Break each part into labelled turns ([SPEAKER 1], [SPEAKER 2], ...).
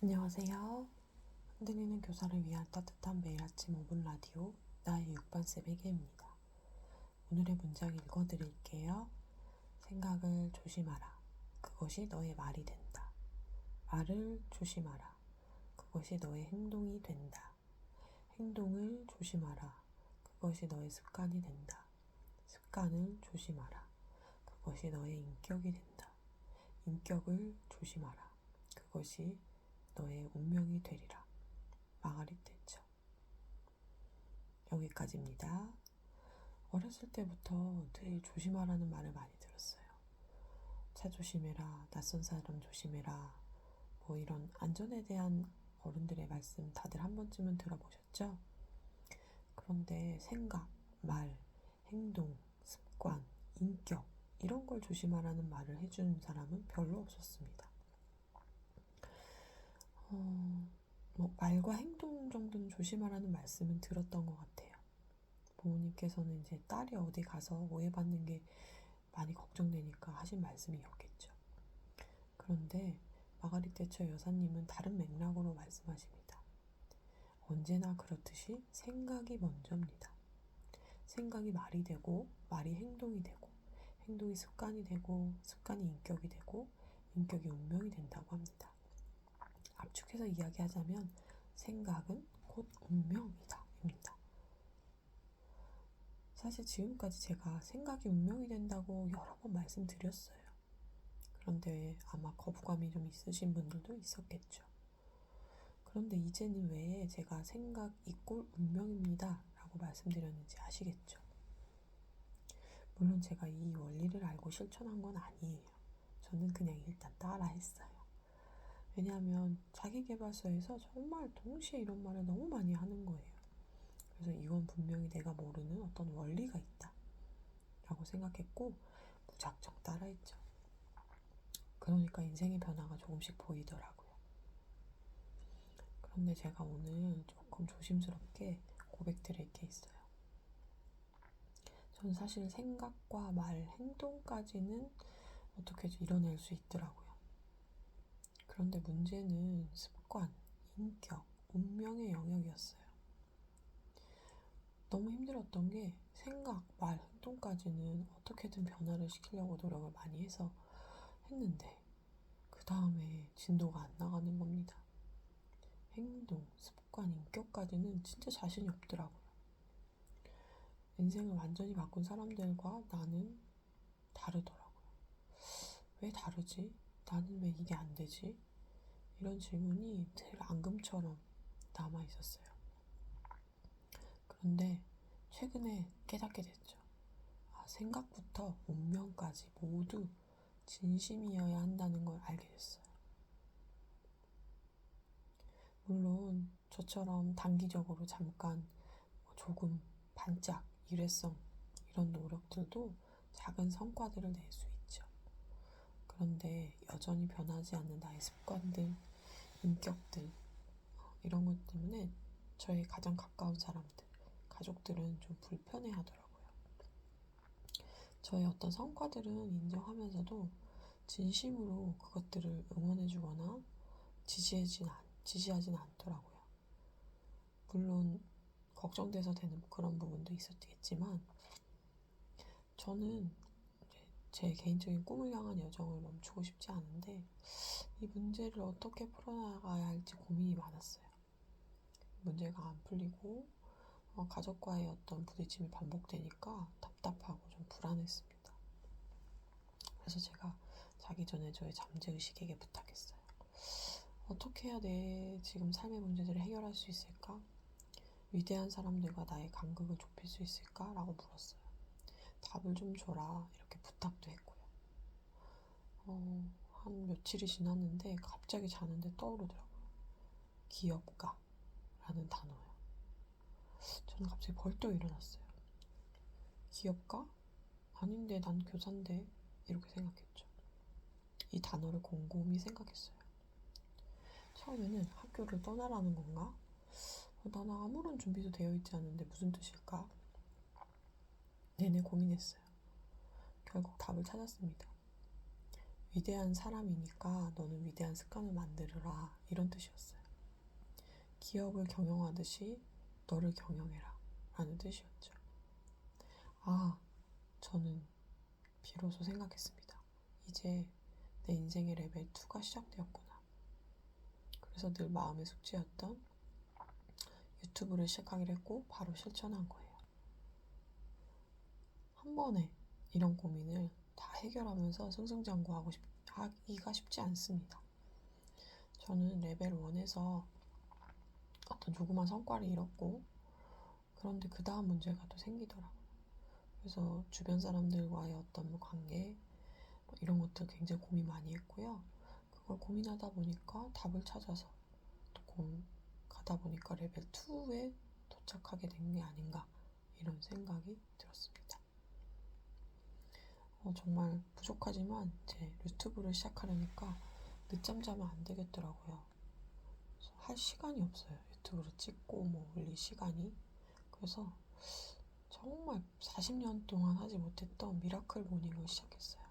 [SPEAKER 1] 안녕하세요. 흔들리는 교사를 위한 따뜻한 매일 아침 5분 라디오 나의 6반쌤에게입니다. 오늘의 문장 읽어드릴게요. 생각을 조심하라. 그것이 너의 말이 된다. 말을 조심하라. 그것이 너의 행동이 된다. 행동을 조심하라. 그것이 너의 습관이 된다. 습관을 조심하라. 그것이 너의 인격이 된다. 인격을 조심하라. 그것이 너의 운명이 되리라. 마가릿 대처. 여기까지입니다. 어렸을 때부터 늘 조심하라는 말을 많이 들었어요. 차 조심해라, 낯선 사람 조심해라, 뭐 이런 안전에 대한 어른들의 말씀 다들 한 번쯤은 들어보셨죠? 그런데 생각, 말, 행동, 습관, 인격 이런 걸 조심하라는 말을 해준 사람은 별로 없었습니다. 말과 행동 정도는 조심하라는 말씀은 들었던 것 같아요. 부모님께서는 이제 딸이 어디 가서 오해받는 게 많이 걱정되니까 하신 말씀이었겠죠. 그런데 마가릿 대처 여사님은 다른 맥락으로 말씀하십니다. 언제나 그렇듯이 생각이 먼저입니다. 생각이 말이 되고, 말이 행동이 되고, 행동이 습관이 되고, 습관이 인격이 되고, 인격이 운명이 된다고 합니다. 압축해서 이야기하자면 생각은 곧 운명이다 입니다. 사실 지금까지 제가 생각이 운명이 된다고 여러 번 말씀드렸어요. 그런데 아마 거부감이 좀 있으신 분들도 있었겠죠. 그런데 이제는 왜 제가 생각 이꼴 운명입니다 라고 말씀드렸는지 아시겠죠? 물론 제가 이 원리를 알고 실천한 건 아니에요. 저는 그냥 일단 따라했어요. 왜냐하면 자기계발서에서 정말 동시에 이런 말을 너무 많이 하는 거예요. 그래서 이건 분명히 내가 모르는 어떤 원리가 있다 라고 생각했고 무작정 따라했죠. 그러니까 인생의 변화가 조금씩 보이더라고요. 그런데 제가 오늘 조금 조심스럽게 고백드릴 게 있어요. 저는 사실 생각과 말, 행동까지는 어떻게 이뤄낼 수 있더라고요. 그런데 문제는 습관, 인격, 운명의 영역이었어요. 너무 힘들었던 게 생각, 말, 행동까지는 어떻게든 변화를 시키려고 노력을 많이 해서 했는데 그 다음에 진도가 안 나가는 겁니다. 행동, 습관, 인격까지는 진짜 자신이 없더라고요. 인생을 완전히 바꾼 사람들과 나는 다르더라고요. 왜 다르지? 나는 왜 이게 안 되지? 이런 질문이 늘 앙금처럼 남아 있었어요. 그런데 최근에 깨닫게 됐죠. 생각부터 운명까지 모두 진심이어야 한다는 걸 알게 됐어요. 물론 저처럼 단기적으로 잠깐 조금 반짝 일회성 이런 노력들도 작은 성과들을 낼 수 있죠. 그런데 여전히 변하지 않는 나의 습관들, 인격들 이런 것 때문에 저의 가장 가까운 사람들, 가족들은 좀 불편해 하더라고요. 저의 어떤 성과들은 인정하면서도 진심으로 그것들을 응원해주거나 지지하진 않더라고요. 물론 걱정돼서 되는 그런 부분도 있었겠지만 저는 제 개인적인 꿈을 향한 여정을 멈추고 싶지 않은데 이 문제를 어떻게 풀어나가야 할지 고민이 많았어요. 문제가 안 풀리고 가족과의 어떤 부딪힘이 반복되니까 답답하고 좀 불안했습니다. 그래서 제가 자기 전에 저의 잠재의식에게 부탁했어요. 어떻게 해야 내 지금 삶의 문제들을 해결할 수 있을까? 위대한 사람들과 나의 간극을 좁힐 수 있을까? 라고 물었어요. 답을 좀 줘라 이렇게 부탁도 했고요. 한 며칠이 지났는데 갑자기 자는데 떠오르더라고요. 기업가 라는 단어요. 저는 갑자기 벌떡 일어났어요. 기업가? 아닌데 난 교사인데 이렇게 생각했죠. 이 단어를 곰곰이 생각했어요. 처음에는 학교를 떠나라는 건가? 나는 아무런 준비도 되어 있지 않은데 무슨 뜻일까? 내내 고민했어요. 결국 답을 찾았습니다. 위대한 사람이니까 너는 위대한 습관을 만들어라. 이런 뜻이었어요. 기업을 경영하듯이 너를 경영해라. 라는 뜻이었죠. 아, 저는 비로소 생각했습니다. 이제 내 인생의 레벨 2가 시작되었구나. 그래서 늘 마음의 숙제였던 유튜브를 시작하기로 했고 바로 실천한 거예요. 한 번에 이런 고민을 다 해결하면서 하기가 쉽지 않습니다. 저는 레벨 1에서 어떤 조그만 성과를 이뤘고, 그런데 그 다음 문제가 또 생기더라고요. 그래서 주변 사람들과의 어떤 관계, 이런 것들 굉장히 고민 많이 했고요. 그걸 고민하다 보니까 답을 찾아서 또 가다 보니까 레벨 2에 도착하게 된 게 아닌가, 이런 생각이 들었습니다. 정말 부족하지만 이제 유튜브를 시작하려니까 늦잠 자면 안 되겠더라고요. 할 시간이 없어요. 유튜브를 찍고 올릴 시간이. 그래서 정말 40년 동안 하지 못했던 미라클 모닝을 시작했어요.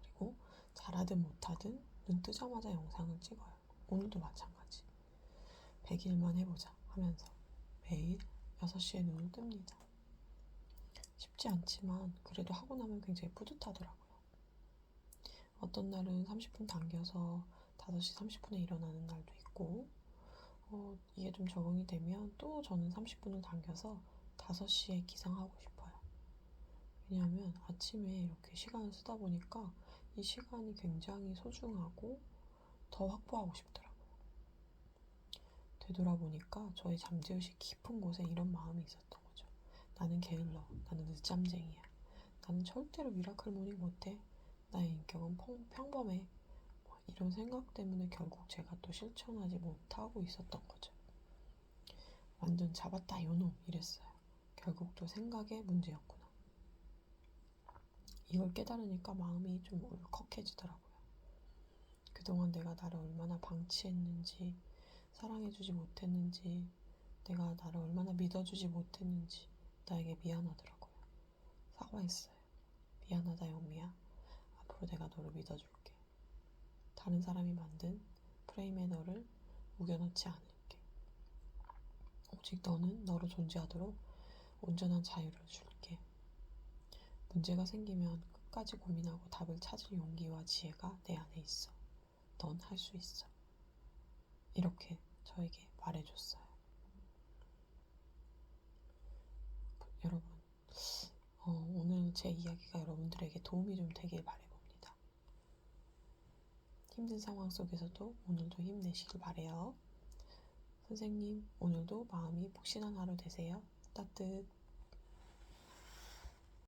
[SPEAKER 1] 그리고 잘하든 못하든 눈 뜨자마자 영상을 찍어요. 오늘도 마찬가지. 100일만 해보자 하면서 매일 6시에 눈을 뜹니다. 쉽지 않지만 그래도 하고 나면 굉장히 뿌듯하더라고요. 어떤 날은 30분 당겨서 5시 30분에 일어나는 날도 있고, 이게 좀 적응이 되면 또 저는 30분을 당겨서 5시에 기상하고 싶어요. 왜냐하면 아침에 이렇게 시간을 쓰다 보니까 이 시간이 굉장히 소중하고 더 확보하고 싶더라고요. 되돌아보니까 저의 잠재의식 깊은 곳에 이런 마음이 있었던 거죠. 나는 게을러. 나는 늦잠쟁이야. 나는 절대로 미라클 모닝 못해. 나의 인격은 평범해. 이런 생각 때문에 결국 제가 또 실천하지 못하고 있었던 거죠. 완전 잡았다 요놈 이랬어요. 결국 또 생각의 문제였구나. 이걸 깨달으니까 마음이 좀 울컥해지더라고요. 그동안 내가 나를 얼마나 방치했는지, 사랑해주지 못했는지, 내가 나를 얼마나 믿어주지 못했는지 나에게 미안하더라고요. 사과했어요. 미안하다 영미야. 앞으로 내가 너를 믿어줄게. 다른 사람이 만든 프레임에 너를 우겨넣지 않을게. 오직 너는 너로 존재하도록 온전한 자유를 줄게. 문제가 생기면 끝까지 고민하고 답을 찾을 용기와 지혜가 내 안에 있어. 넌 할 수 있어. 이렇게 저에게 말해줬어요. 여러분, 오늘 제 이야기가 여러분들에게 도움이 좀 되길 바라봅니다. 힘든 상황 속에서도 오늘도 힘내시길 바래요. 선생님, 오늘도 마음이 폭신한 하루 되세요. 따뜻.